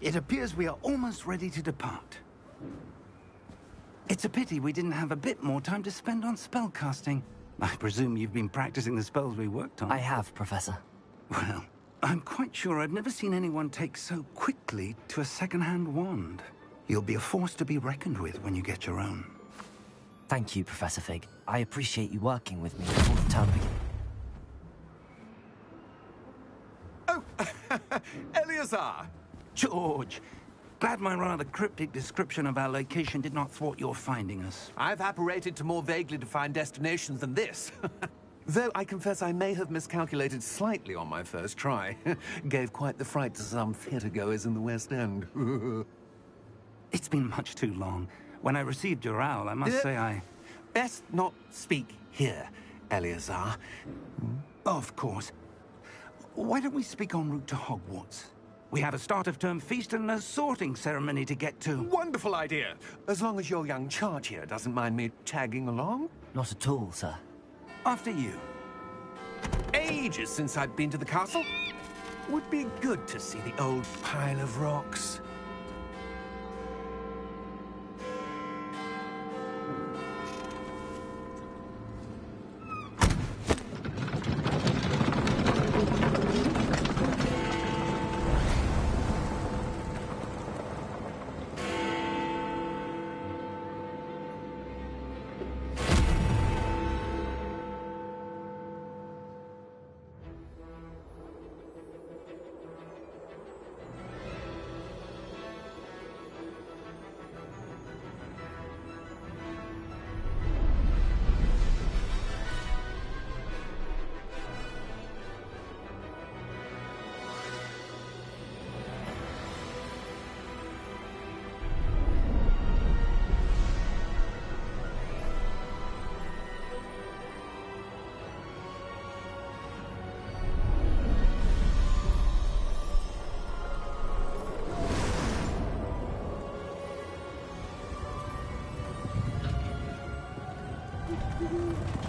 It appears we are almost ready to depart. It's a pity we didn't have a bit more time to spend on spellcasting. I presume you've been practicing the spells we worked on. I have, Professor. Well, I'm quite sure I've never seen anyone take so quickly to a second-hand wand. You'll be a force to be reckoned with when you get your own. Thank you, Professor Fig. I appreciate you working with me before the term begins. Oh, Eleazar! George! Glad my rather cryptic description of our location did not thwart your finding us. I've apparated to more vaguely defined destinations than this. Though I confess I may have miscalculated slightly on my first try. Gave quite the fright to some theatre-goers in the West End. It's been much too long. When I received your owl, I must say I... Best not speak here, Eleazar. Of course. Why don't we speak en route to Hogwarts? We have a start-of-term feast and a sorting ceremony to get to. Wonderful idea! As long as your young charge here doesn't mind me tagging along. Not at all, sir. After you. Ages since I've been to the castle. Would be good to see the old pile of rocks.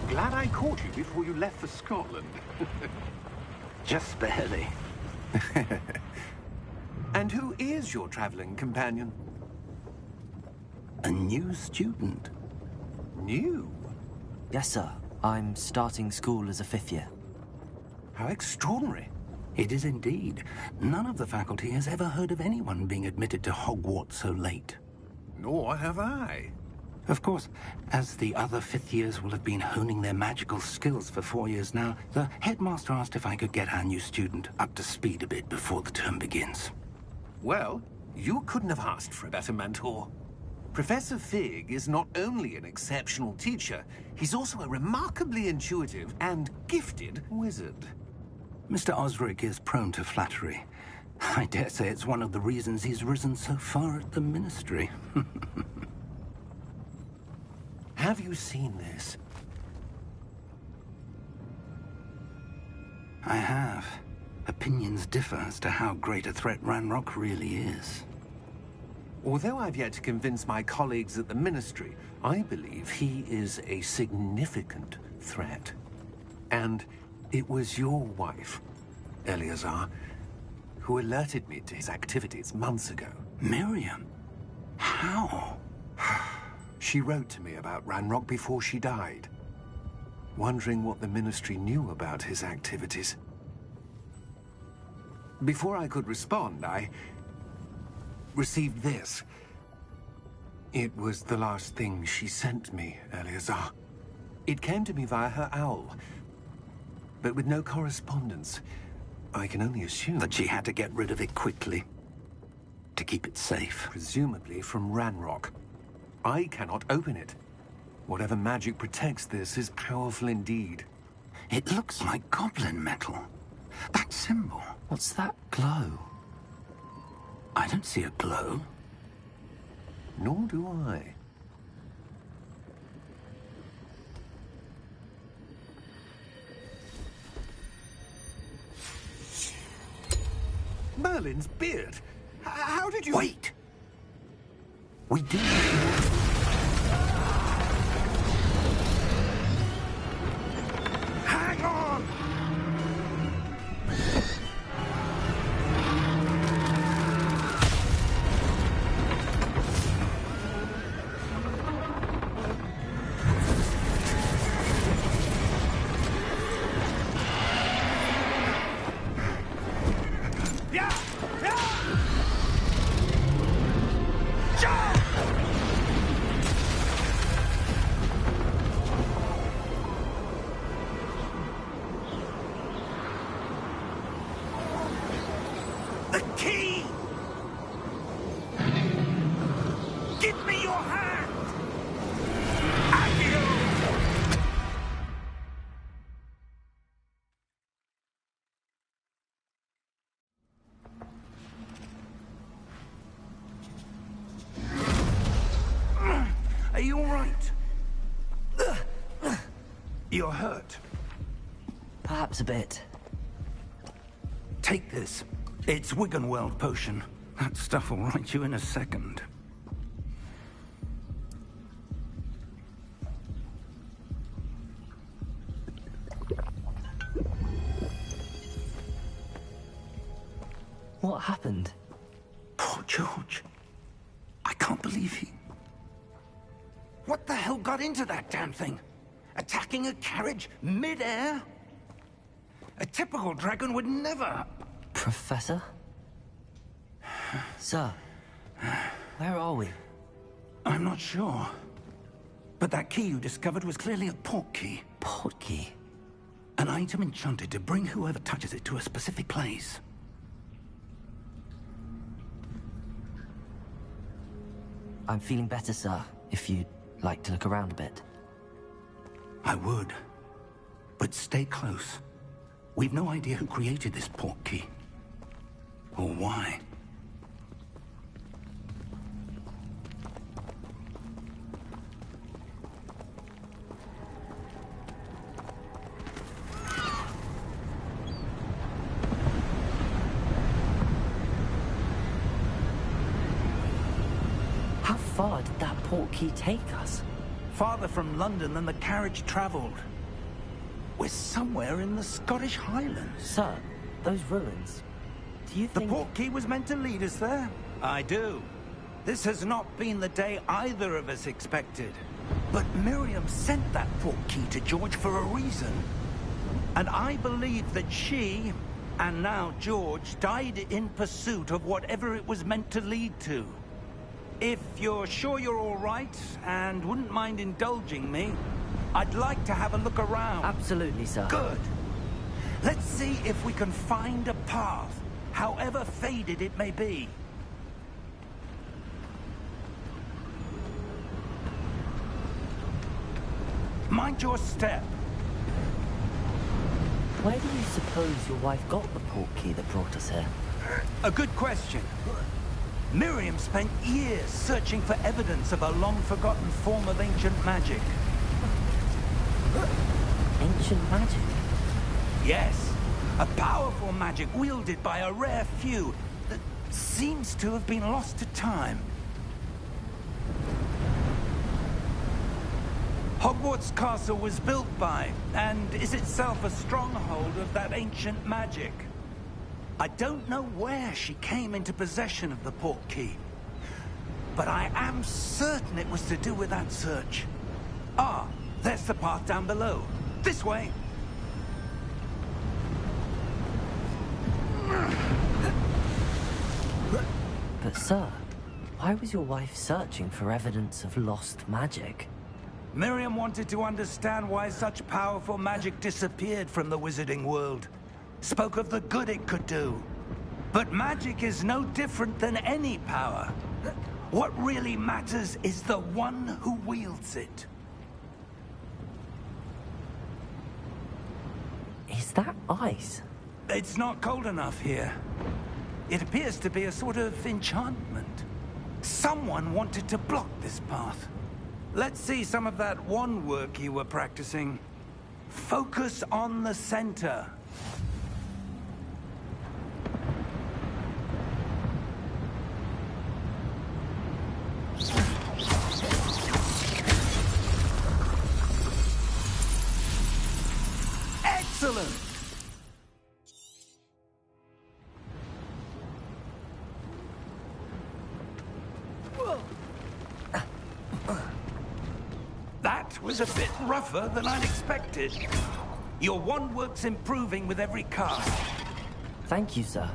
Glad I caught you before you left for Scotland. Just barely. And who is your traveling companion? A new student. New? Yes, sir. I'm starting school as a 5th year. How extraordinary. It is indeed. None of the faculty has ever heard of anyone being admitted to Hogwarts so late. Nor have I. Of course, as the other 5th years will have been honing their magical skills for 4 years now, the headmaster asked if I could get our new student up to speed a bit before the term begins. Well, you couldn't have asked for a better mentor. Professor Fig is not only an exceptional teacher, he's also a remarkably intuitive and gifted wizard. Mr. Osric is prone to flattery. I dare say it's one of the reasons he's risen so far at the Ministry. Have you seen this? I have. Opinions differ as to how great a threat Ranrock really is. Although I've yet to convince my colleagues at the Ministry, I believe he is a significant threat. And it was your wife, Eleazar, who alerted me to his activities months ago. Miriam? How? She wrote to me about Ranrock before she died, wondering what the Ministry knew about his activities. Before I could respond, I received this. It was the last thing she sent me, Eleazar. It came to me via her owl, but with no correspondence. I can only assume that she had to get rid of it quickly, to keep it safe. Presumably from Ranrock. I cannot open it. Whatever magic protects this is powerful indeed. It looks like goblin metal. That symbol. What's that glow? I don't see a glow. Nor do I. Merlin's beard. How did you... Wait! We did. Hang on! The key! Give me your hand! Accio! Are you all right? You're hurt. Perhaps a bit. Take this. It's Wiggenweld potion. That stuff will right you in a second. What happened? Poor George. I can't believe he... What the hell got into that damn thing? Attacking a carriage mid-air? A typical dragon would never... Professor? Sir, where are we? I'm not sure. But that key you discovered was clearly a port key. Port key? An item enchanted to bring whoever touches it to a specific place. I'm feeling better, sir, if you'd like to look around a bit. I would. But stay close. We've no idea who created this port key. Or why. How far did that port key take us? Farther from London than the carriage traveled. We're somewhere in the Scottish Highlands. Sir, those ruins. Do you think... The port key was meant to lead us there? I do. This has not been the day either of us expected. But Miriam sent that port key to George for a reason. And I believe that she, and now George, died in pursuit of whatever it was meant to lead to. If you're sure you're all right, and wouldn't mind indulging me, I'd like to have a look around. Absolutely, sir. Good. Let's see if we can find a path, however faded it may be. Mind your step. Where do you suppose your wife got the port key that brought us here? A good question. Miriam spent years searching for evidence of a long-forgotten form of ancient magic. Ancient magic? Yes, a powerful magic wielded by a rare few that seems to have been lost to time. Hogwarts Castle was built by, and is itself a stronghold of that ancient magic. I don't know where she came into possession of the port key, but I am certain it was to do with that search. Ah, there's the path down below. This way. But sir, why was your wife searching for evidence of lost magic? Miriam wanted to understand why such powerful magic disappeared from the wizarding world. Spoke of the good it could do. But magic is no different than any power. What really matters is the one who wields it. Is that ice? It's not cold enough here. It appears to be a sort of enchantment. Someone wanted to block this path. Let's see some of that wand work you were practicing. Focus on the center. Excellent! That was a bit rougher than I'd expected. Your wand work's improving with every cast. Thank you, sir.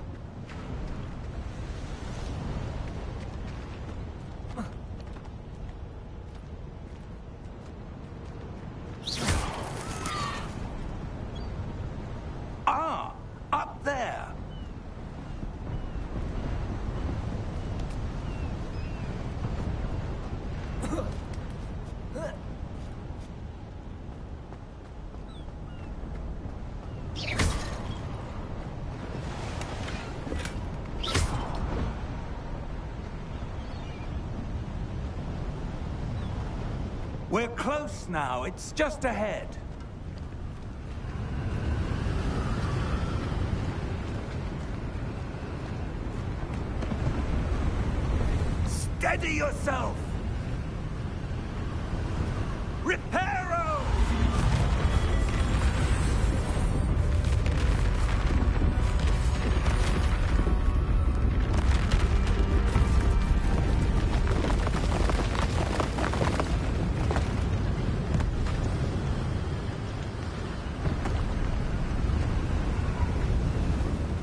We're close now. It's just ahead. Steady yourself! Reparo!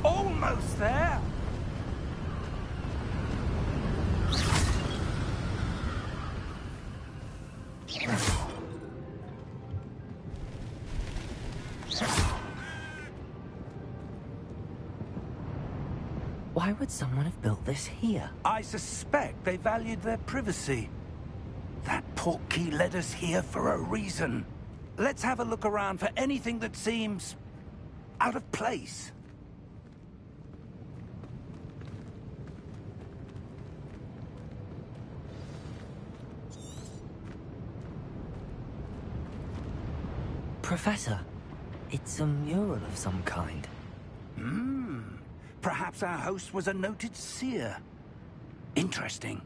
Almost there! Why would someone have built this here? I suspect they valued their privacy. That portkey led us here for a reason. Let's have a look around for anything that seems out of place. Professor, it's a mural of some kind. Perhaps our host was a noted seer. Interesting.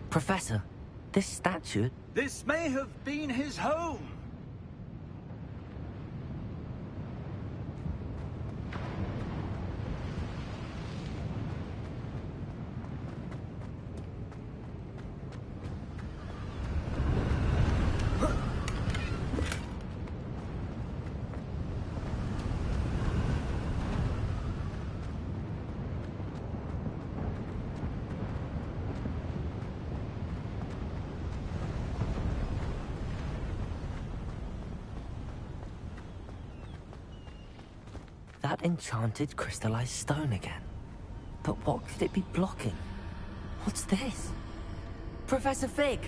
Professor, this statue... This may have been his home. That enchanted crystallized stone again. But what could it be blocking? What's this? Professor Fig!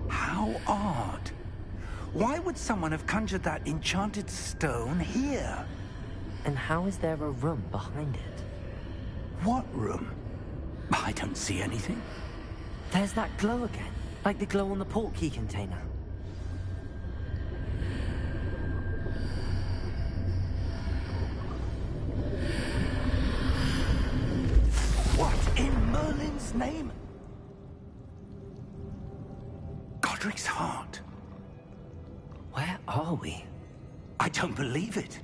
How odd. Why would someone have conjured that enchanted stone here? And how is there a room behind it? What room? I don't see anything. There's that glow again, like the glow on the portkey container. What in Merlin's name? Godric's heart. Where are we? I don't believe it.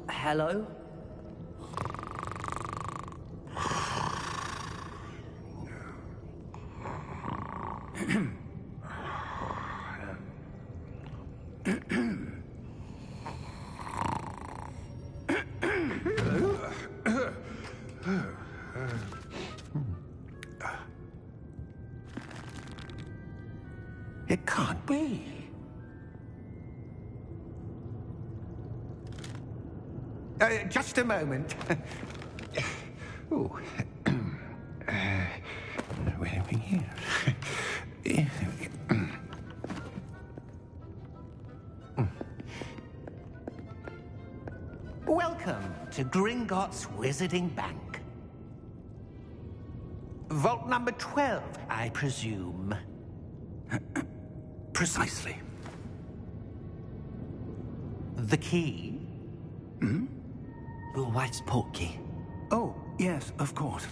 Hello? It can't be. Just a moment. Oh. Where are we here? Welcome to Gringotts Wizarding Bank. Vault number 12, I presume. Precisely. The key? Your wife's portkey. Oh, yes, of course.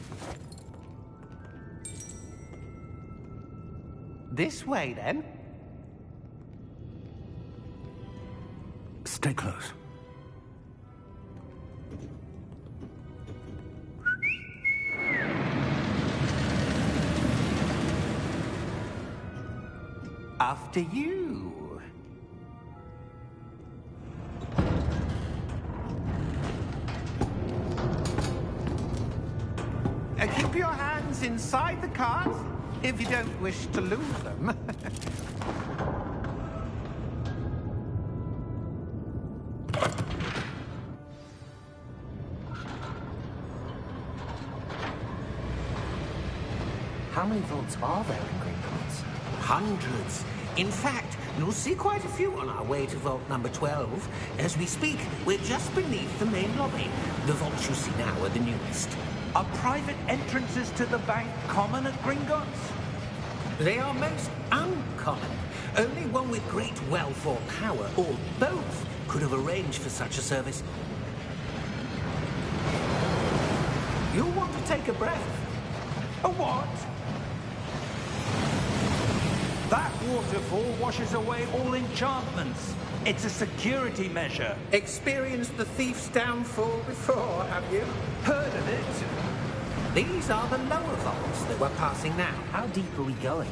This way, then. Stay close. After you. Keep your hands inside the cart if you don't wish to lose them. How many vaults are there in Gringotts? Hundreds. In fact, you'll see quite a few on our way to vault number 12. As we speak, we're just beneath the main lobby. The vaults you see now are the newest. Are private entrances to the bank common at Gringotts? They are most uncommon. Only one with great wealth or power, or both, could have arranged for such a service. You'll want to take a breath. A what? That waterfall washes away all enchantments. It's a security measure. Experienced the thief's downfall before, have you? Heard of it? These are the lower vaults that we're passing now. How deep are we going?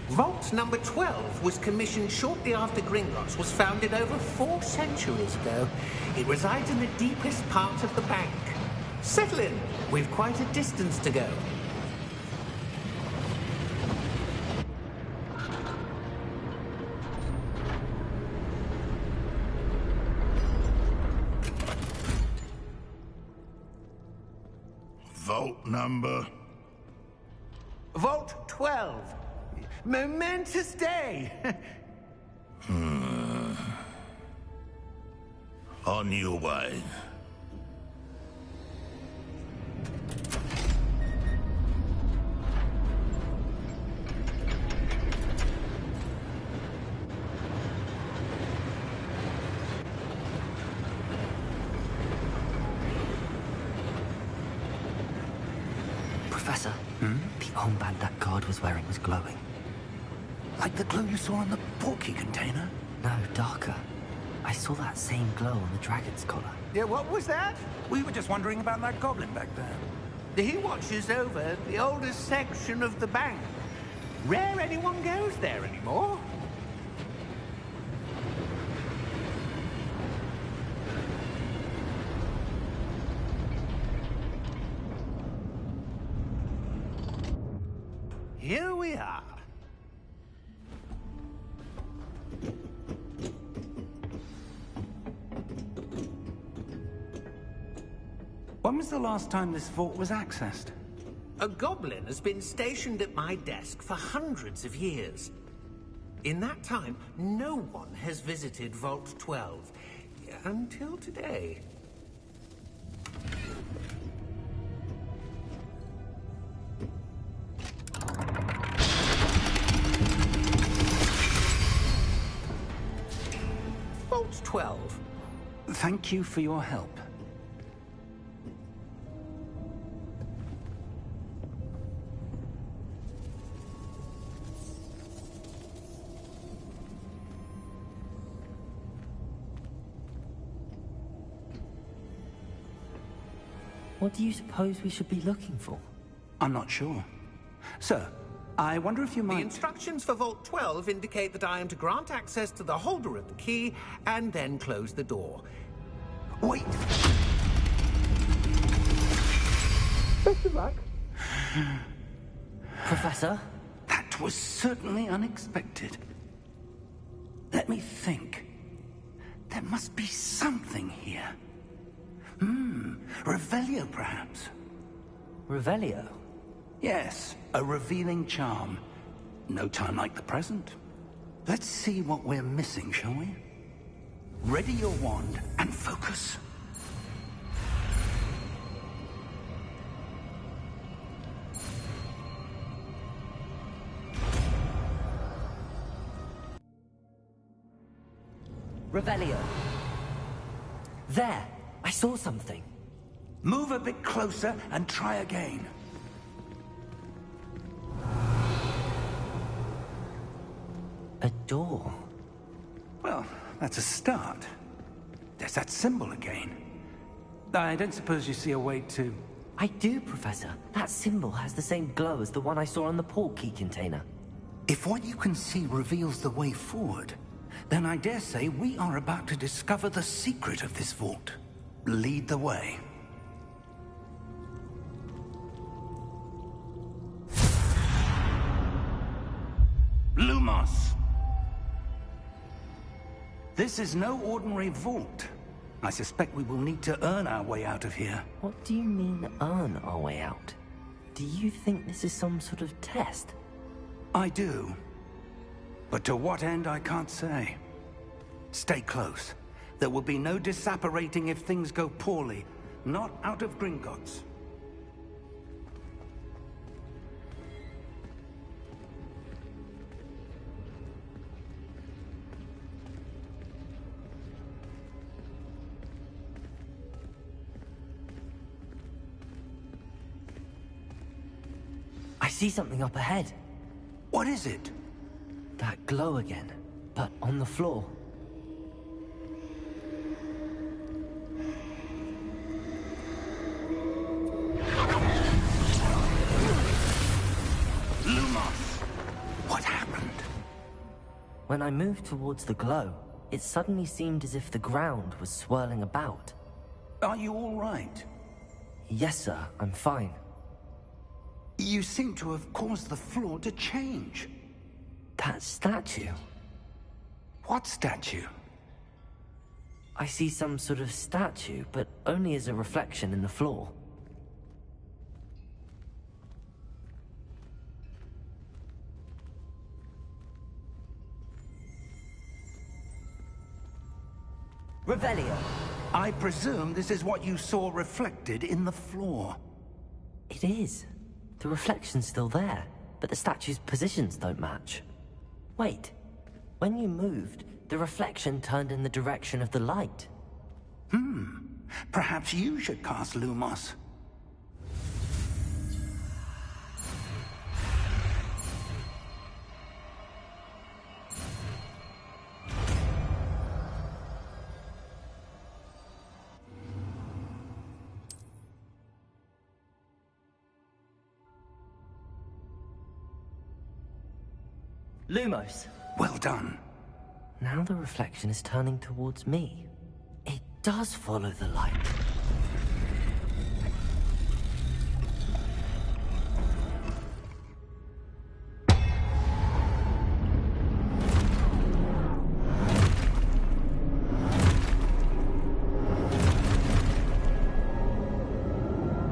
Vault number 12 was commissioned shortly after Gringotts was founded over 4 centuries ago. It resides in the deepest part of the bank. Settle in. We've quite a distance to go. Vault number? Vault 12. Momentous day. On your way. Professor, the armband that guard was wearing was glowing. Like the glow you saw in the porky container? No, darker. I saw that same glow on the dragon's collar. Yeah, what was that? We were just wondering about that goblin back there. He watches over the oldest section of the bank. Rare anyone goes there anymore. Here we are. When was the last time this vault was accessed? A goblin has been stationed at my desk for hundreds of years. In that time, no one has visited Vault 12. Until today. Vault 12. Thank you for your help. What do you suppose we should be looking for? I'm not sure. Sir, I wonder if you The might... instructions for Vault 12 indicate that I am to grant access to the holder of the key and then close the door. Wait! Best of luck. Professor? That was certainly unexpected. Let me think. There must be something here. Revelio, perhaps? Revelio? Yes, a revealing charm. No time like the present. Let's see what we're missing, shall we? Ready your wand and focus. Revelio. There! I saw something. Move a bit closer and try again. A door. Well, that's a start. There's that symbol again. I don't suppose you see a way to... I do, Professor. That symbol has the same glow as the one I saw on the port key container. If what you can see reveals the way forward, then I dare say we are about to discover the secret of this vault. Lead the way. This is no ordinary vault. I suspect we will need to earn our way out of here. What do you mean, earn our way out? Do you think this is some sort of test? I do. But to what end, I can't say. Stay close. There will be no disapparating if things go poorly. Not out of Gringotts. I see something up ahead. What is it? That glow again, but on the floor. Lumos! What happened? When I moved towards the glow, it suddenly seemed as if the ground was swirling about. Are you all right? Yes, sir, I'm fine. You seem to have caused the floor to change. That statue. What statue? I see some sort of statue, but only as a reflection in the floor. Revelio. I presume this is what you saw reflected in the floor. It is. The reflection's still there, but the statue's positions don't match. Wait. When you moved, the reflection turned in the direction of the light. Perhaps you should cast Lumos. Lumos. Well done. Now the reflection is turning towards me. It does follow the light.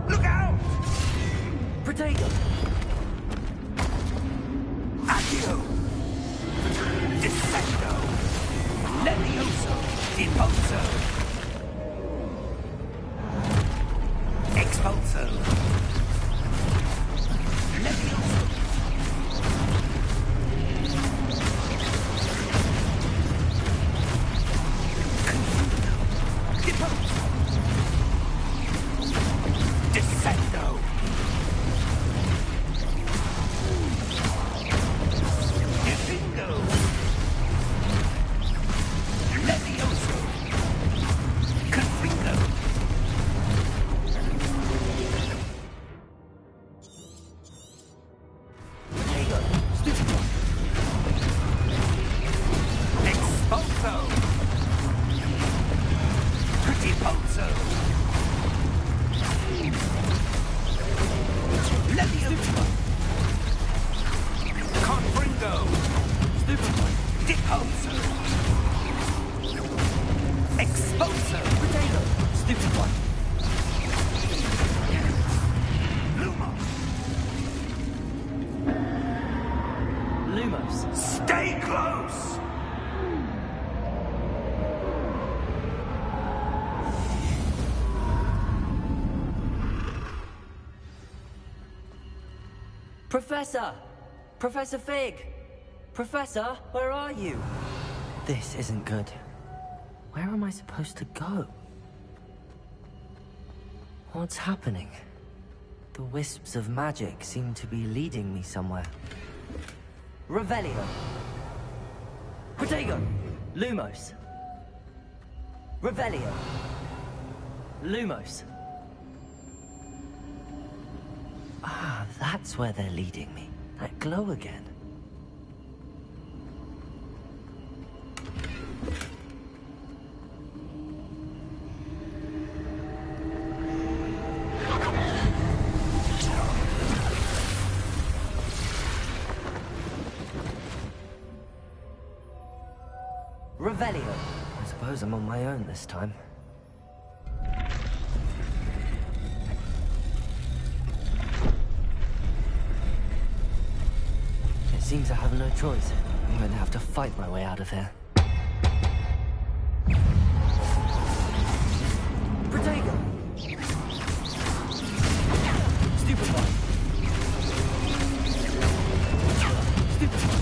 Look out! Protego! Accio! Descendo! Levioso! Deposo! Expulso! Levioso! Deposo! Descendo! Defingo! Levioso! Confringo! Protego! Stupido! Expulso! Pretipulso! Levioso! Confringo! Stupido! Deposo! Expulso! Protego! Stupido! Lumos! Lumos. Stay close! Professor! Professor Fig! Professor, where are you? This isn't good. Where am I supposed to go? What's happening? The wisps of magic seem to be leading me somewhere. Revelio! Protego! Lumos! Revelio! Lumos! Ah, that's where they're leading me. That glow again. Revelio. I suppose I'm on my own this time. It seems I have no choice. I'm going to have to fight my way out of here. Protego! Stupefy! Stupefy!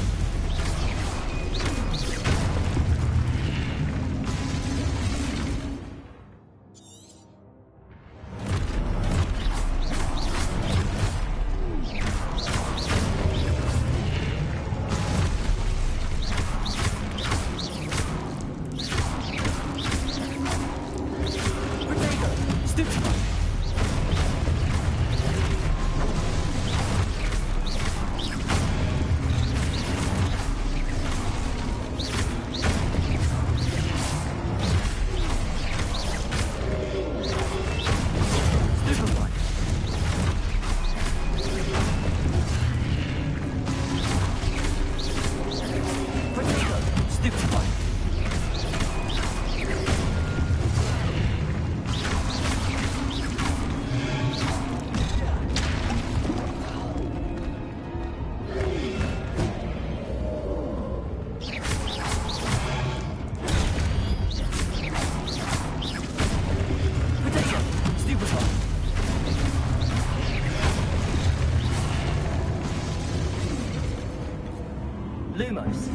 Lumos.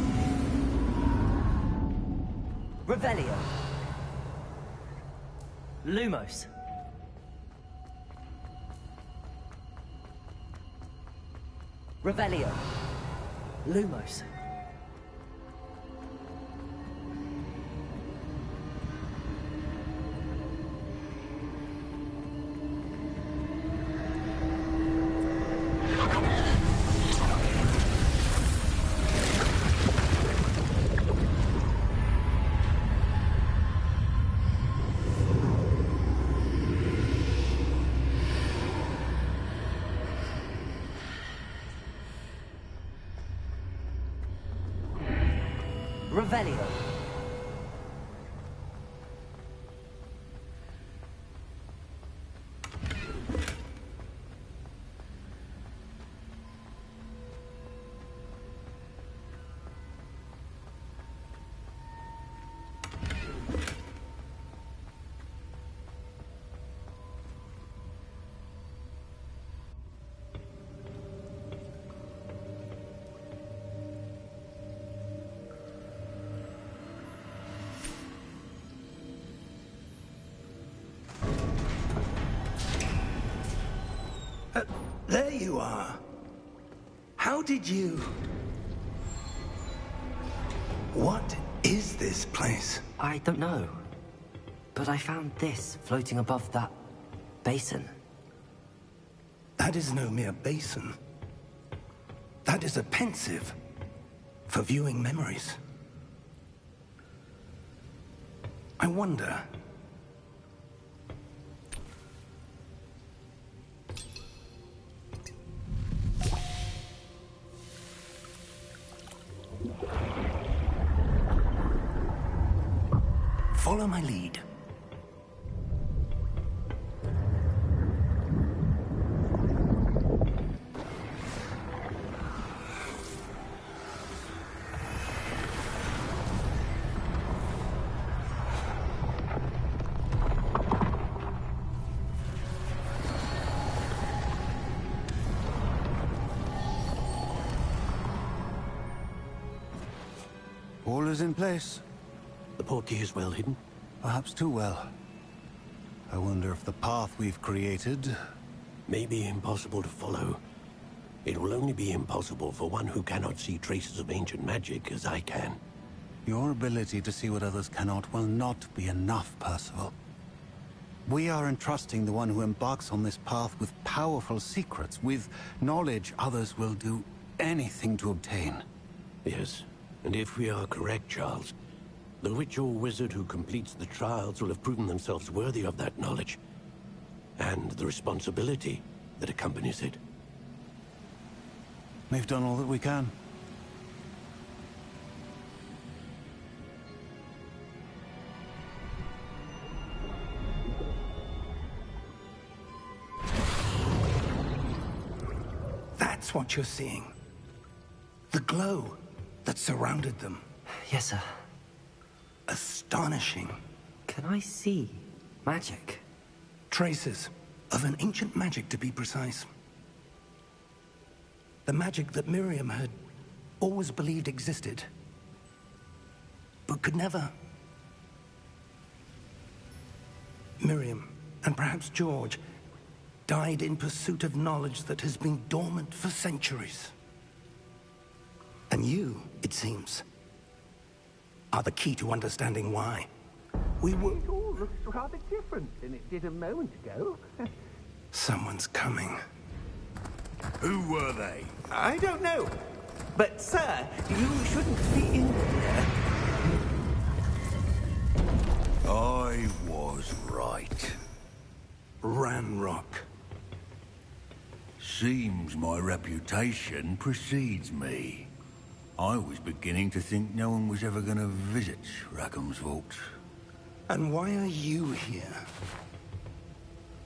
Revelio. Lumos. Revelio. Lumos. Revelio. There you are. How did you... What is this place? I don't know. But I found this floating above that basin. That is no mere basin. That is a pensive for viewing memories. I wonder... Follow my lead. All is in place. The portkey is well hidden. Perhaps too well. I wonder if the path we've created... May be impossible to follow. It will only be impossible for one who cannot see traces of ancient magic as I can. Your ability to see what others cannot will not be enough, Percival. We are entrusting the one who embarks on this path with powerful secrets, with knowledge others will do anything to obtain. Yes, and if we are correct, Charles, the witch or wizard who completes the trials will have proven themselves worthy of that knowledge, and the responsibility that accompanies it. We've done all that we can. That's what you're seeing. The glow that surrounded them. Yes, sir. Astonishing. Can I see magic? Traces of an ancient magic, to be precise. The magic that Miriam had always believed existed, but could never. Miriam, and perhaps George, died in pursuit of knowledge that has been dormant for centuries. And you, it seems, are the key to understanding why. We were... It all looks rather different than it did a moment ago. Someone's coming. Who were they? I don't know. But, sir, you shouldn't be in here. I was right. Ranrock. Seems my reputation precedes me. I was beginning to think no one was ever going to visit Rackham's vault. And why are you here?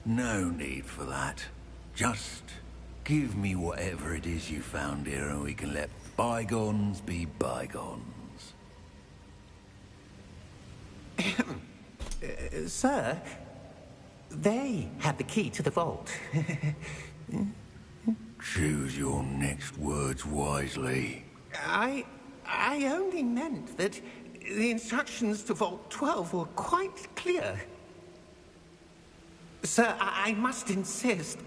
No need for that. Just give me whatever it is you found here and we can let bygones be bygones. Sir, they have the key to the vault. Choose your next words wisely. I only meant that the instructions to Vault 12 were quite clear. Sir, I must insist.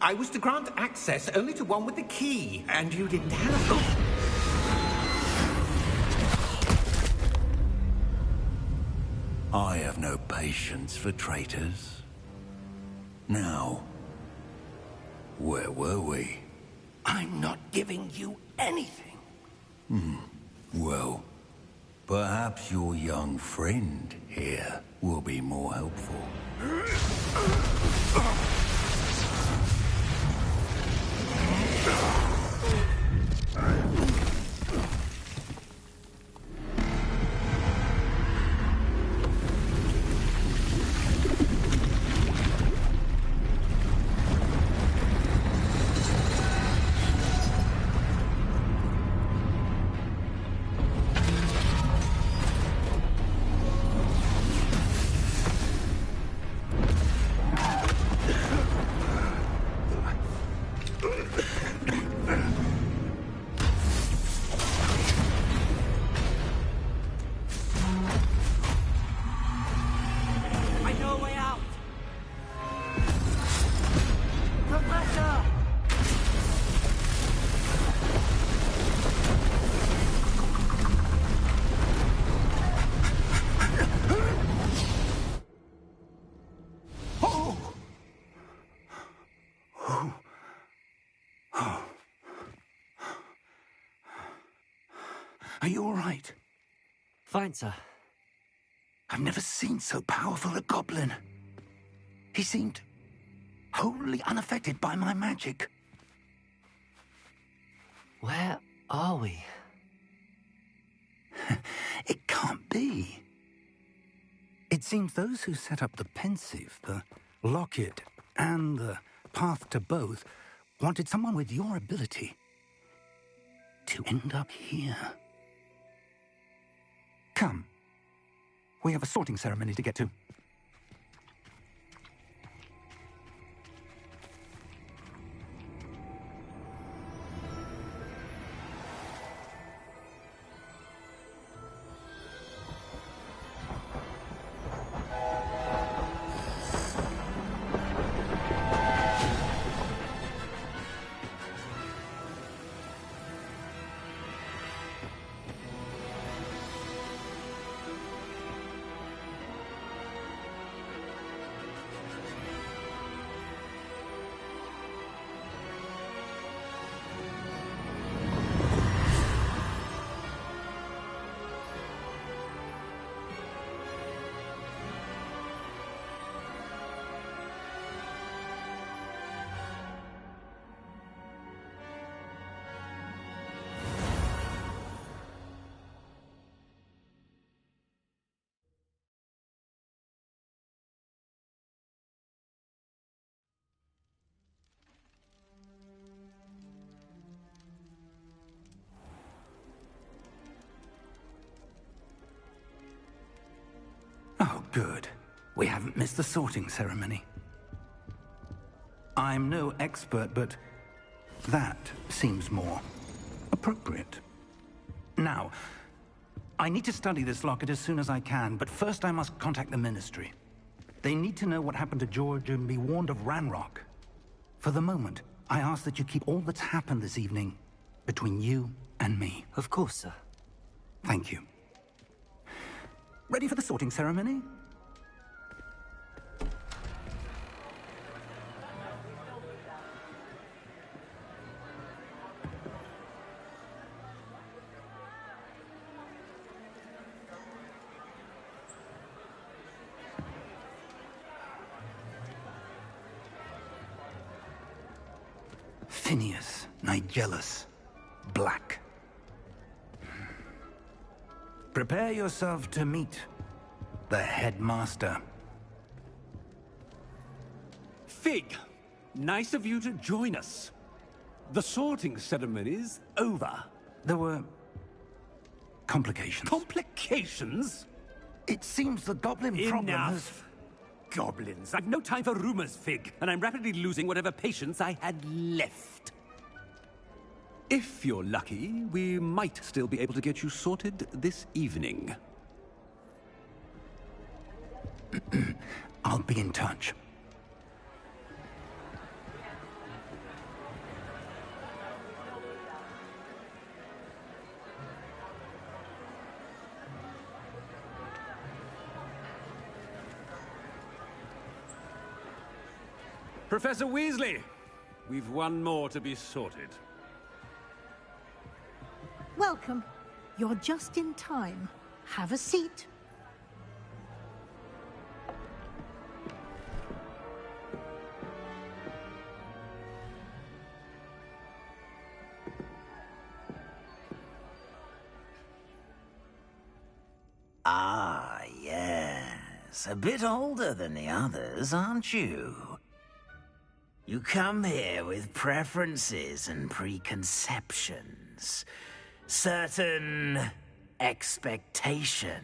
I was to grant access only to one with the key, and you didn't have... I have no patience for traitors. Now, where were we? I'm not giving you anything. Well, perhaps your young friend here will be more helpful. Are you all right? Fine, sir. I've never seen so powerful a goblin. He seemed wholly unaffected by my magic. Where are we? It can't be. It seems those who set up the pensive, the locket, and the path to both wanted someone with your ability to end up here. Come. We have a sorting ceremony to get to. Good. We haven't missed the sorting ceremony. I'm no expert, but that seems more appropriate. Now, I need to study this locket as soon as I can, but first I must contact the Ministry. They need to know what happened to George and be warned of Ranrock. For the moment, I ask that you keep all that's happened this evening between you and me. Of course, sir. Thank you. Ready for the sorting ceremony? Phineas, Nigellus, Black. Prepare yourself to meet the headmaster. Fig, nice of you to join us. The sorting ceremony's over. There were complications. Complications? It seems the goblin problem has... Enough. Goblins. I've no time for rumors, Fig, and I'm rapidly losing whatever patience I had left. If you're lucky, we might still be able to get you sorted this evening. I'll be in touch. Professor Weasley, we've one more to be sorted. Welcome. You're just in time. Have a seat. Ah, yes. A bit older than the others, aren't you? You come here with preferences and preconceptions. Certain expectations.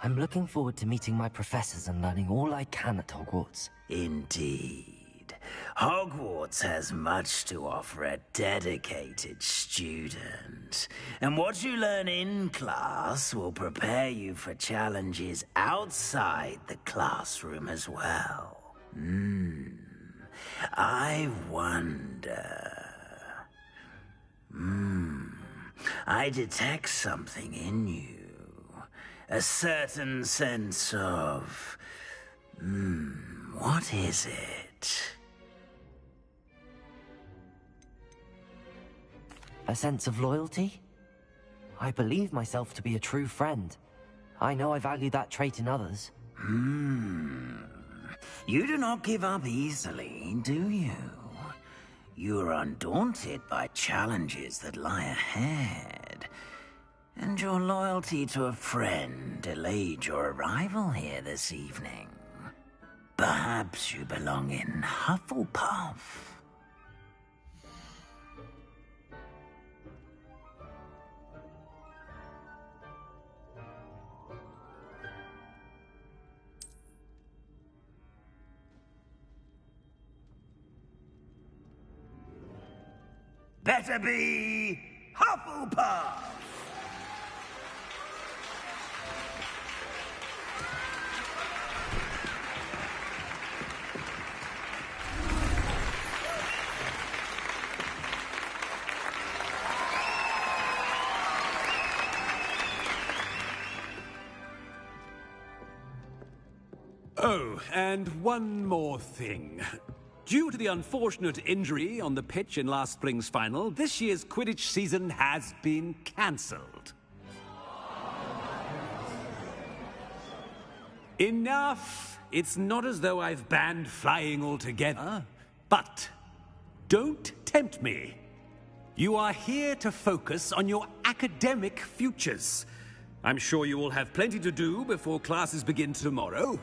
I'm looking forward to meeting my professors and learning all I can at Hogwarts. Indeed. Hogwarts has much to offer a dedicated student. And what you learn in class will prepare you for challenges outside the classroom as well. I wonder... I detect something in you. A certain sense of... what is it? A sense of loyalty? I believe myself to be a true friend. I know I value that trait in others. You do not give up easily, do you? You are undaunted by challenges that lie ahead. And your loyalty to a friend delayed your arrival here this evening. Perhaps you belong in Hufflepuff. Better be Hufflepuff! Oh, and one more thing. Due to the unfortunate injury on the pitch in last spring's final, this year's Quidditch season has been cancelled. Enough! It's not as though I've banned flying altogether. But don't tempt me. You are here to focus on your academic futures. I'm sure you will have plenty to do before classes begin tomorrow.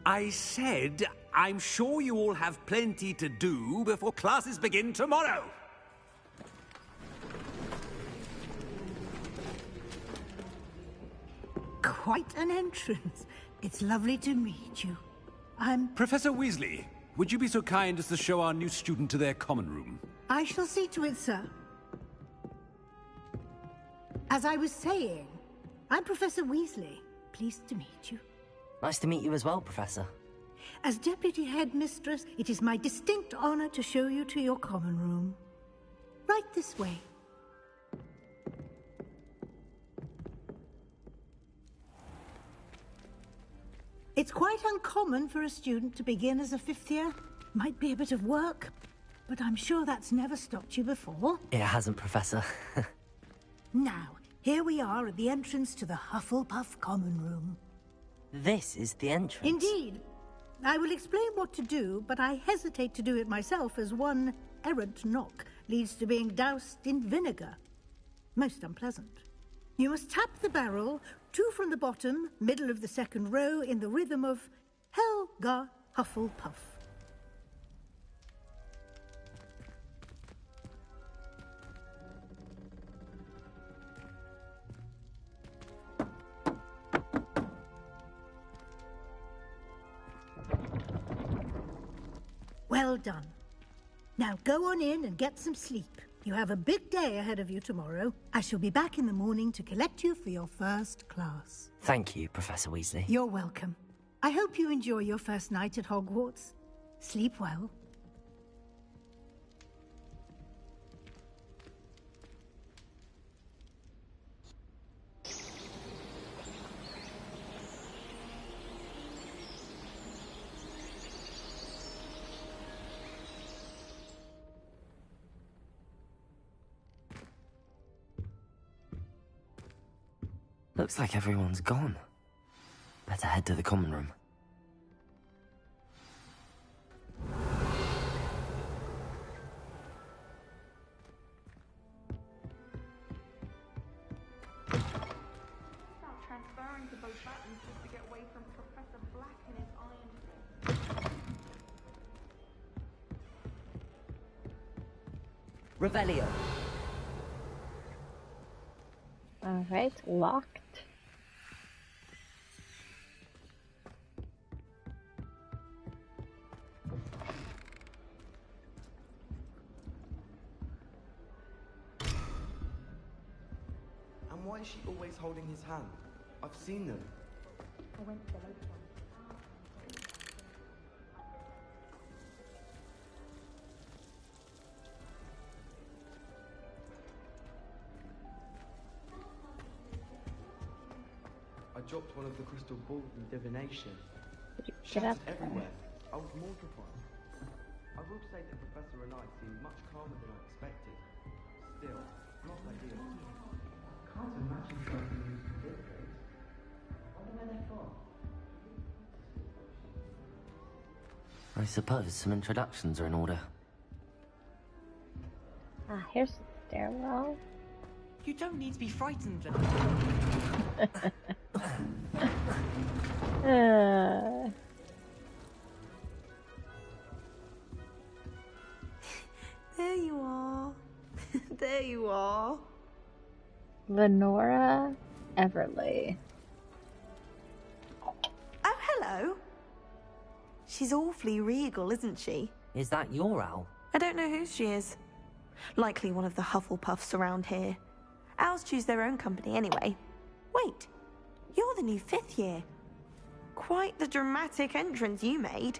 I said, I'm sure you all have plenty to do before classes begin tomorrow. quite an entrance. It's lovely to meet you. Professor Weasley, would you be so kind as to show our new student to their common room? I shall see to it, sir. As I was saying, I'm Professor Weasley. Pleased to meet you. Nice to meet you as well, Professor. As Deputy Headmistress, it is my distinct honor to show you to your common room. Right this way. It's quite uncommon for a student to begin as a fifth year. Might be a bit of work, but I'm sure that's never stopped you before. It hasn't, Professor. Now, here we are at the entrance to the Hufflepuff common room. This is the entrance? Indeed. I will explain what to do, but I hesitate to do it myself as one errant knock leads to being doused in vinegar. Most unpleasant. You must tap the barrel, 2 from the bottom, middle of the second row, in the rhythm of Helga Hufflepuff. Well done. Now go on in and get some sleep. You have a big day ahead of you tomorrow. I shall be back in the morning to collect you for your first class. Thank you, Professor Weasley. You're welcome. I hope you enjoy your first night at Hogwarts. Sleep well. Looks like everyone's gone. Better head to the common room. Start transferring to both buttons just to get away from Professor Black and his iron fist. Revelio. Alright, locked. And why is she always holding his hand? I've seen them. I went to the late one. I dropped one of the crystal balls in divination. Get up Shattered everywhere. I was mortified. I will say that the Professor and I seemed much calmer than I expected. Still, not ideal. Can't imagine something used for this case. I wonder where they've gone. I suppose some introductions are in order. Ah, here's the stairwell. You don't need to be frightened. There you are. There you are. Lenora Everly. Oh, hello. She's awfully regal, isn't she? Is that your owl? I don't know who she is. Likely one of the Hufflepuffs around here. Owls choose their own company anyway. Wait, you're the new fifth year. Quite the dramatic entrance you made.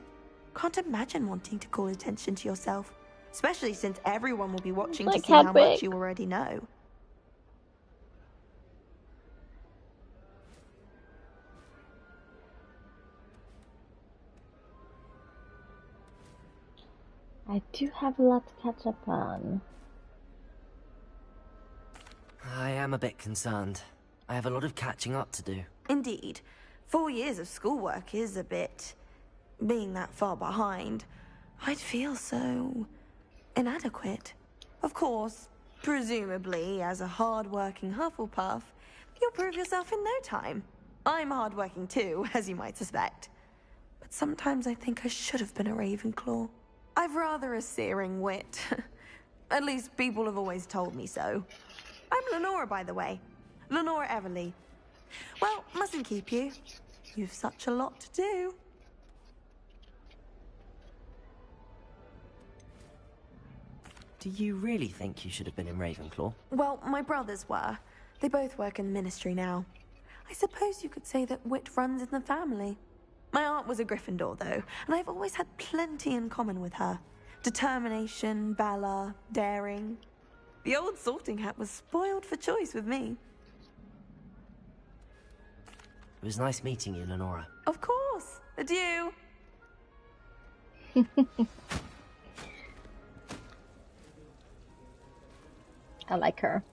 Can't imagine wanting to call attention to yourself, especially since everyone will be watching to see how much you already know. I do have a lot to catch up on. I am a bit concerned. I have a lot of catching up to do. Indeed. 4 years of schoolwork is a bit... being that far behind. I'd feel so... inadequate. Of course, presumably, as a hard-working Hufflepuff, you'll prove yourself in no time. I'm hard-working too, as you might suspect. But sometimes I think I should have been a Ravenclaw. I've rather a searing wit. At least people have always told me so. I'm Lenora, by the way. Lenora Everly. Well, mustn't keep you. You've such a lot to do. Do you really think you should have been in Ravenclaw? Well, my brothers were. They both work in the ministry now. I suppose you could say that wit runs in the family. My aunt was a Gryffindor, though, and I've always had plenty in common with her. Determination, valor, daring. The old sorting hat was spoiled for choice with me. It was nice meeting you, Lenora. Of course. Adieu. I like her.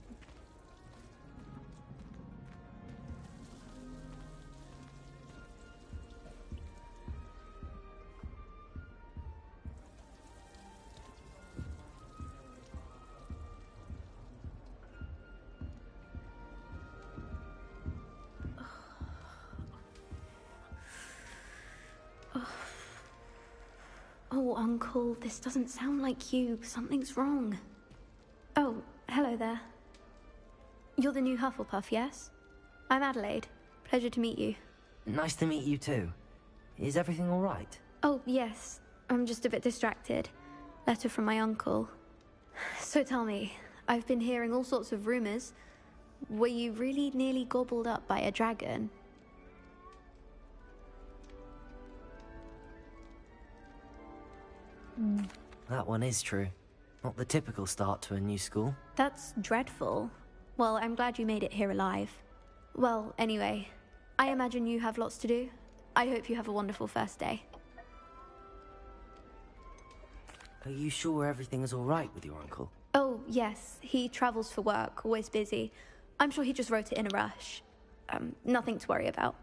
Oh, Uncle, this doesn't sound like you. Something's wrong. Oh, hello there. You're the new Hufflepuff, yes? I'm Adelaide. Pleasure to meet you. Nice to meet you too. Is everything all right? Oh, yes. I'm just a bit distracted. Letter from my uncle. So tell me, I've been hearing all sorts of rumors. Were you really nearly gobbled up by a dragon? That one is true. Not the typical start to a new school. That's dreadful. Well, I'm glad you made it here alive. Well, anyway, I imagine you have lots to do. I hope you have a wonderful first day. Are you sure everything is all right with your uncle? Oh, yes. He travels for work, always busy. I'm sure he just wrote it in a rush. Nothing to worry about.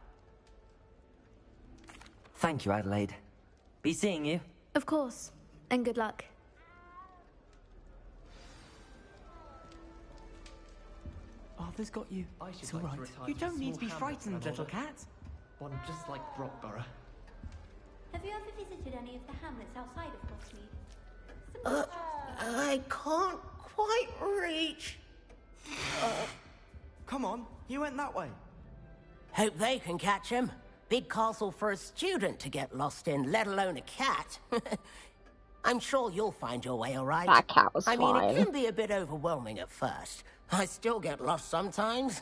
Thank you, Adelaide. Be seeing you. Of course. And good luck. Arthur's got you. I should It's all like right. to retire You to a don't need to be small hamlet frightened, when I'm little older. cat. One just like Brockborough. Have you ever visited any of the hamlets outside of Hogsmeade? I can't quite reach. Come on, you went that way. Hope they can catch him. Big castle for a student to get lost in, let alone a cat. I'm sure you'll find your way all right. That cat was I mean, fine. it can be a bit overwhelming at first. I still get lost sometimes.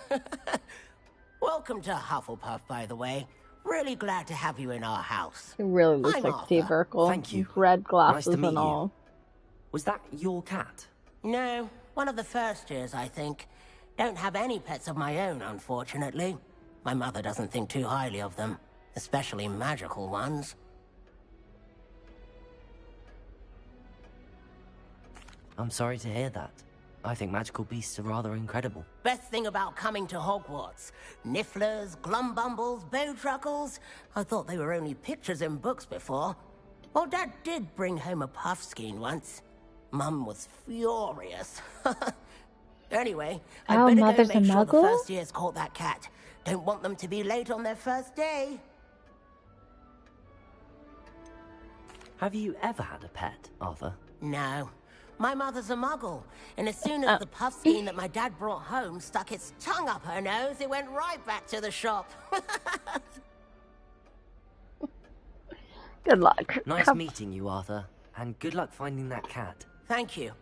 Welcome to Hufflepuff, by the way. Really glad to have you in our house. He really looks I'm like Steve Arthur. Urkel. Thank you. Red glasses Nice to meet and you. all. Was that your cat? No, one of the first years, I think. Don't have any pets of my own, unfortunately. My mother doesn't think too highly of them, especially magical ones. I'm sorry to hear that. I think magical beasts are rather incredible. Best thing about coming to Hogwarts. Nifflers, glumbumbles, bowtruckles. I thought they were only pictures in books before. Well, Dad did bring home a puffskein once. Mum was furious. Anyway, I'd better go Mother's a make sure the muggle? first years caught that cat. Don't want them to be late on their first day. Have you ever had a pet, Arthur? No. My mother's a muggle, and as soon as the puffskein that my dad brought home stuck its tongue up her nose, it went right back to the shop. Good luck. Nice meeting you, Arthur. And good luck finding that cat. Thank you.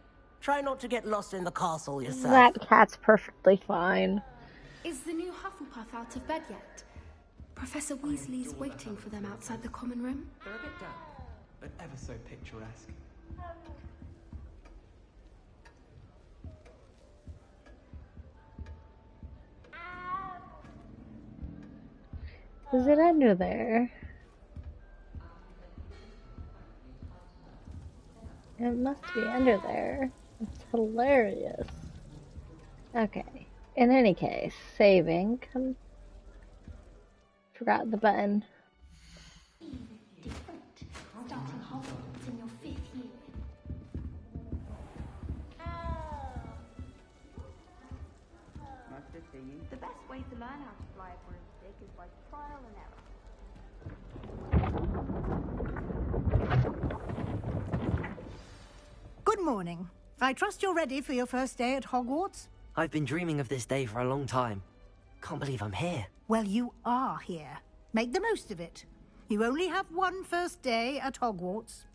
Try not to get lost in the castle yourself. That cat's perfectly fine. Is the new Hufflepuff out of bed yet? Professor Weasley's waiting for them outside the common room. They're a bit damp, but ever so picturesque. Is it under there? It must be under there. It's hilarious. Okay. In any case, saving. Forgot the button. Starting Hogwarts in your 5th year. Nice to see you. The best way to learn how to fly a broomstick is by trial and error. Good morning. I trust you're ready for your first day at Hogwarts? I've been dreaming of this day for a long time. Can't believe I'm here. Well, you are here. Make the most of it. You only have one first day at Hogwarts.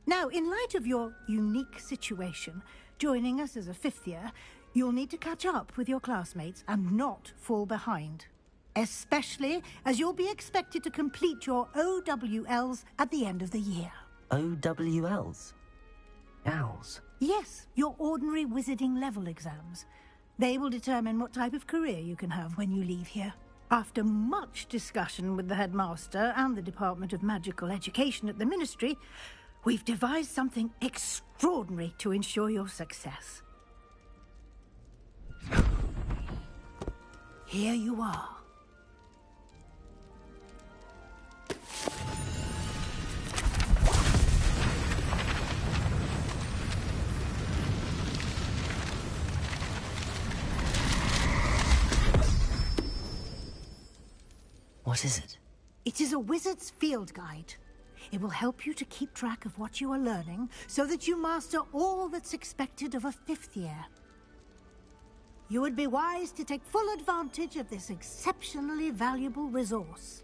Now, in light of your unique situation, joining us as a fifth year, you'll need to catch up with your classmates and not fall behind. Especially as you'll be expected to complete your OWLs at the end of the year. OWLs? Owls? Yes, your ordinary wizarding level exams. They will determine what type of career you can have when you leave here. After much discussion with the headmaster and the Department of Magical Education at the Ministry, we've devised something extraordinary to ensure your success. Here you are. What is it? It is a wizard's field guide. It will help you to keep track of what you are learning so that you master all that's expected of a fifth year. You would be wise to take full advantage of this exceptionally valuable resource.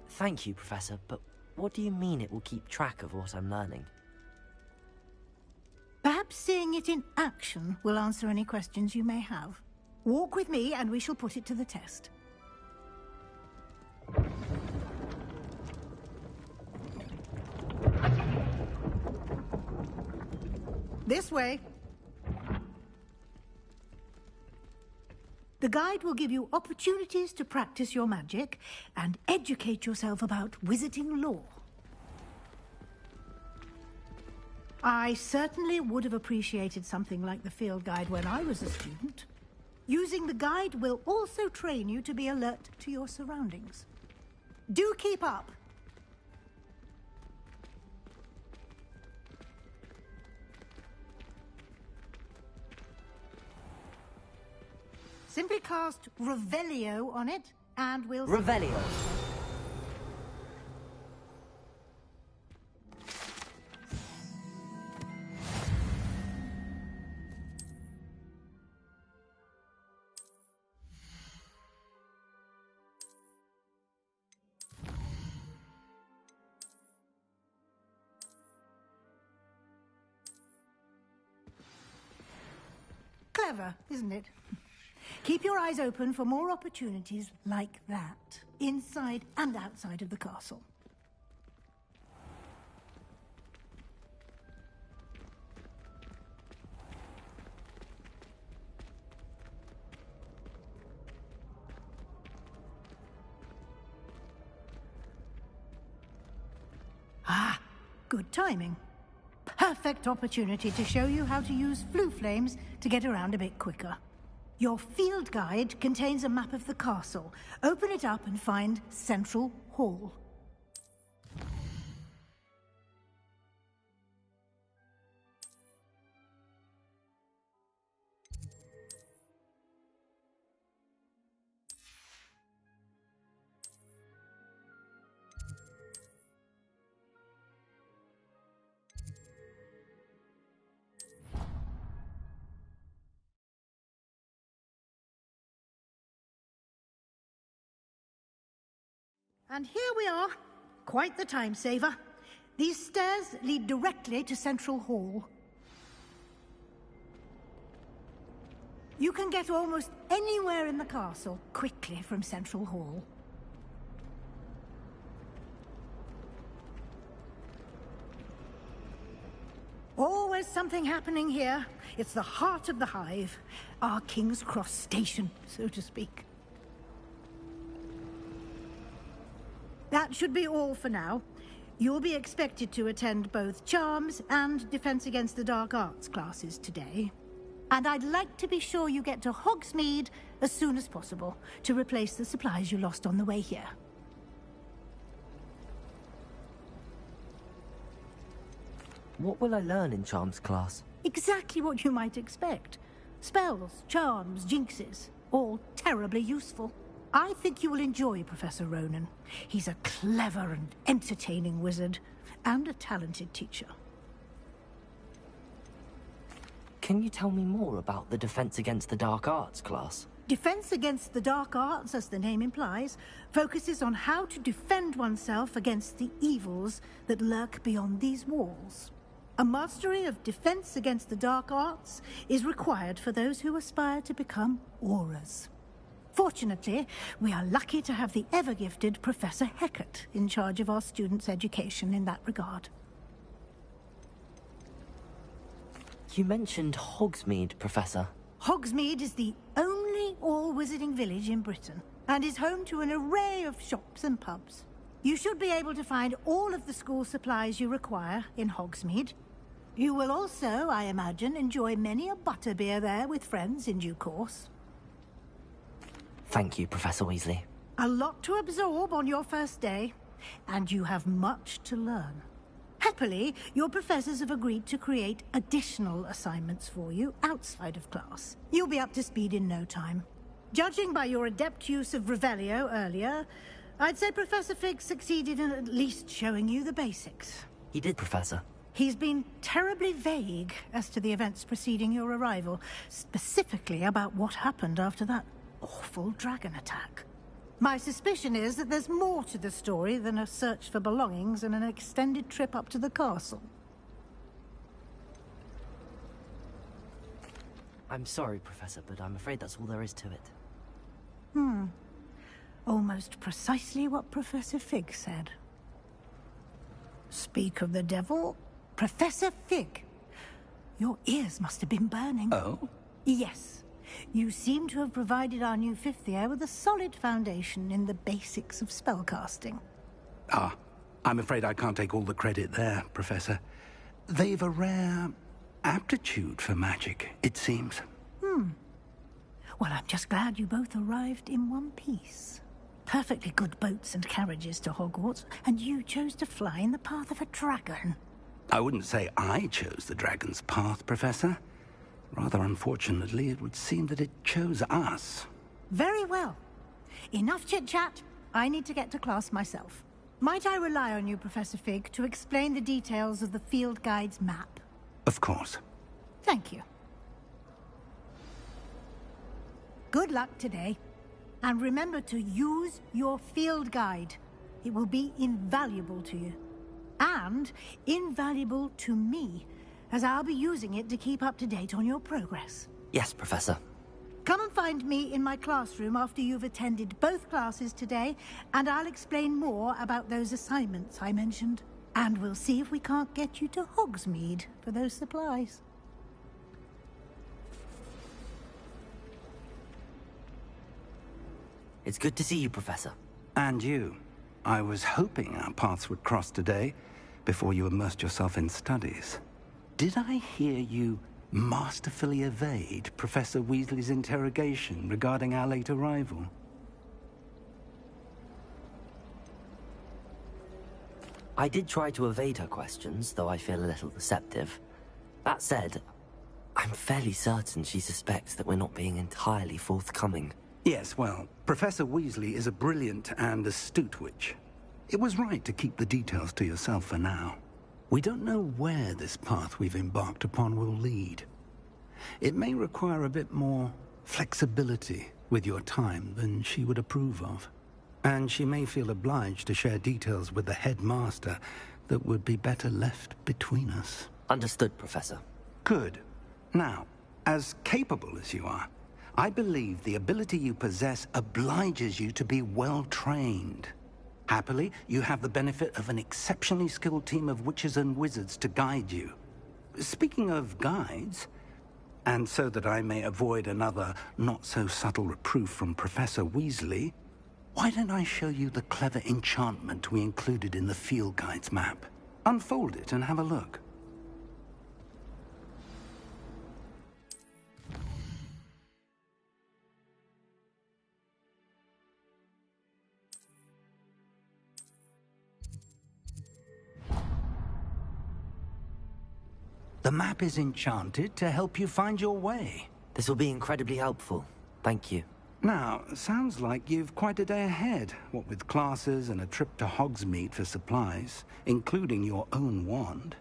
Thank you, Professor, but what do you mean it will keep track of what I'm learning? Perhaps seeing it in action will answer any questions you may have. Walk with me and we shall put it to the test. This way. The guide will give you opportunities to practice your magic and educate yourself about wizarding lore. I certainly would have appreciated something like the field guide when I was a student. Using the guide will also train you to be alert to your surroundings. Do keep up! Simply cast Revelio on it, and we'll... Revelio. Clever, isn't it? Keep your eyes open for more opportunities like that, inside and outside of the castle. Ah, good timing. Perfect opportunity to show you how to use flue flames to get around a bit quicker. Your field guide contains a map of the castle. Open it up and find Central Hall. And here we are. Quite the time saver. These stairs lead directly to Central Hall. You can get almost anywhere in the castle quickly from Central Hall. Always something happening here. It's the heart of the hive. Our King's Cross station, so to speak. That should be all for now. You'll be expected to attend both Charms and Defense Against the Dark Arts classes today. And I'd like to be sure you get to Hogsmeade as soon as possible to replace the supplies you lost on the way here. What will I learn in Charms class? Exactly what you might expect. Spells, charms, jinxes, all terribly useful. I think you will enjoy Professor Ronan. He's a clever and entertaining wizard, and a talented teacher. Can you tell me more about the Defense Against the Dark Arts class? Defense Against the Dark Arts, as the name implies, focuses on how to defend oneself against the evils that lurk beyond these walls. A mastery of Defense Against the Dark Arts is required for those who aspire to become Aurors. Fortunately, we are lucky to have the ever-gifted Professor Hecat in charge of our students' education in that regard. You mentioned Hogsmeade, Professor. Hogsmeade is the only all-wizarding village in Britain, and is home to an array of shops and pubs. You should be able to find all of the school supplies you require in Hogsmeade. You will also, I imagine, enjoy many a butterbeer there with friends in due course. Thank you, Professor Weasley. A lot to absorb on your first day, and you have much to learn. Happily, your professors have agreed to create additional assignments for you outside of class. You'll be up to speed in no time. Judging by your adept use of Revelio earlier, I'd say Professor Fig succeeded in at least showing you the basics. He did, Professor. He's been terribly vague as to the events preceding your arrival, specifically about what happened after that awful dragon attack. My suspicion is that there's more to the story than a search for belongings and an extended trip up to the castle. I'm sorry, Professor, but I'm afraid that's all there is to it. Almost precisely what Professor Fig said. Speak of the devil, Professor Fig. Your ears must have been burning. Oh? Yes. You seem to have provided our new fifth year with a solid foundation in the basics of spellcasting. Ah, I'm afraid I can't take all the credit there, Professor. They've a rare aptitude for magic, it seems. Well, I'm just glad you both arrived in one piece. Perfectly good boats and carriages to Hogwarts, and you chose to fly in the path of a dragon. I wouldn't say I chose the dragon's path, Professor. Rather unfortunately, it would seem that it chose us. Very well. Enough chit-chat. I need to get to class myself. Might I rely on you, Professor Fig, to explain the details of the field guide's map? Of course. Thank you. Good luck today. And remember to use your field guide. It will be invaluable to you. And invaluable to me, as I'll be using it to keep up to date on your progress. Yes, Professor. Come and find me in my classroom after you've attended both classes today, and I'll explain more about those assignments I mentioned. And we'll see if we can't get you to Hogsmeade for those supplies. It's good to see you, Professor. And you. I was hoping our paths would cross today, before you immersed yourself in studies. Did I hear you masterfully evade Professor Weasley's interrogation regarding our late arrival? I did try to evade her questions, though I feel a little deceptive. That said, I'm fairly certain she suspects that we're not being entirely forthcoming. Yes, well, Professor Weasley is a brilliant and astute witch. It was right to keep the details to yourself for now. We don't know where this path we've embarked upon will lead. It may require a bit more flexibility with your time than she would approve of. And she may feel obliged to share details with the headmaster that would be better left between us. Understood, Professor. Good. Now, as capable as you are, I believe the ability you possess obliges you to be well-trained. Happily, you have the benefit of an exceptionally skilled team of witches and wizards to guide you. Speaking of guides, and so that I may avoid another not-so-subtle reproof from Professor Weasley, why don't I show you the clever enchantment we included in the field guide's map? Unfold it and have a look. The map is enchanted to help you find your way. This will be incredibly helpful. Thank you. Now, sounds like you've quite a day ahead, what with classes and a trip to Hogsmeade for supplies, including your own wand.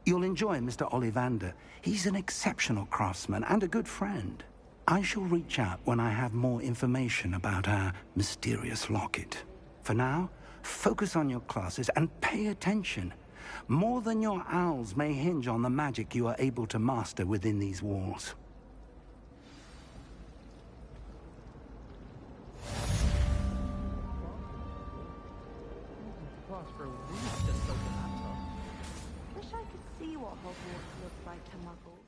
You'll enjoy Mr. Ollivander. He's an exceptional craftsman and a good friend. I shall reach out when I have more information about our mysterious locket. For now, focus on your classes and pay attention. More than your owls may hinge on the magic you are able to master within these walls. Wish I could see what Hogwarts looks like to muggles.